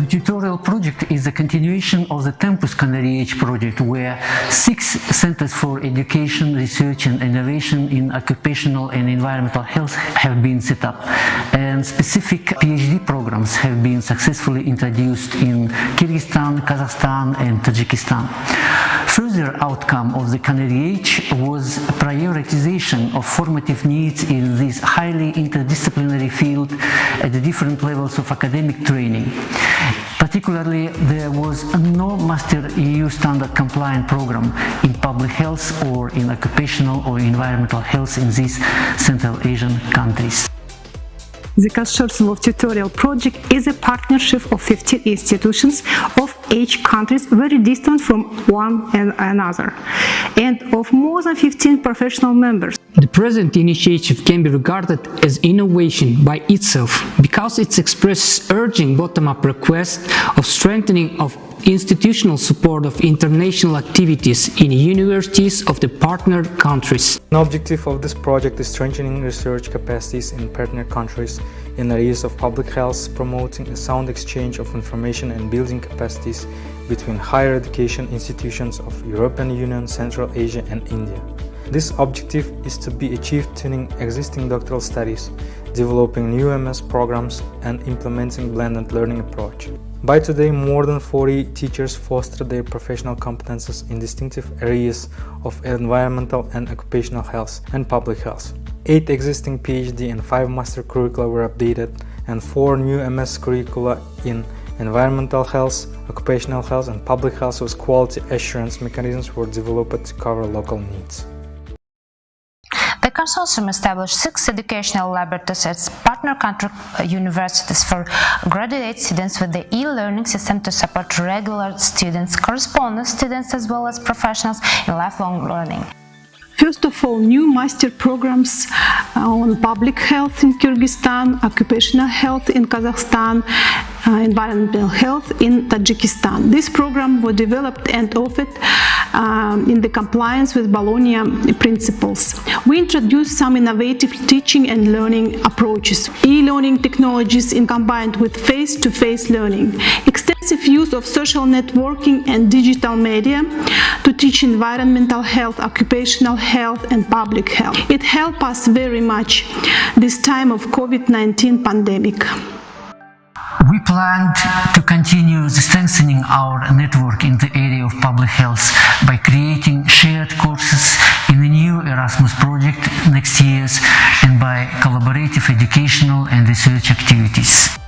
The tutorial project is a continuation of the Tempus Canary project, where 6 centers for education, research and innovation in occupational and environmental health have been set up, and specific PhD programs have been successfully introduced in Kyrgyzstan, Kazakhstan and Tajikistan. Further outcome of the Canary H was prioritization of formative needs in this highly interdisciplinary field at the different levels of academic training. Particularly, there was no Master EU Standard compliant program in public health or in occupational or environmental health in these Central Asian countries. The consortium of tutorial project is a partnership of 15 institutions of 8 countries very distant from one another, and of more than 15 professional members. The present initiative can be regarded as innovation by itself because it expresses urgent bottom-up requests of strengthening of institutional support of international activities in universities of the partner countries. An objective of this project is strengthening research capacities in partner countries in areas of public health, promoting a sound exchange of information and building capacities between higher education institutions of European Union, Central Asia and India. This objective is to be achieved tuning existing doctoral studies, developing new MS programs and implementing blended learning approach. By today, more than 40 teachers foster their professional competences in distinctive areas of environmental and occupational health and public health. 8 existing PhD and 5 master curricula were updated, and 4 new MS curricula in environmental health, occupational health and public health with quality assurance mechanisms were developed to cover local needs. The consortium established 6 educational laboratories at partner country universities for graduate students with the e-learning system to support regular students, correspondence students as well as professionals in lifelong learning. First of all, new master programs on public health in Kyrgyzstan, occupational health in Kazakhstan, environmental health in Tajikistan. This program was developed and offered in the compliance with Bologna principles. We introduced some innovative teaching and learning approaches, e-learning technologies combined with face-to-face learning, extensive use of social networking and digital media to teach environmental health, occupational health and public health. It helped us very much this time of COVID-19 pandemic. We planned to continue strengthening our network in the area of public health by creating shared courses in the new Erasmus project next year and by collaborative educational and research activities.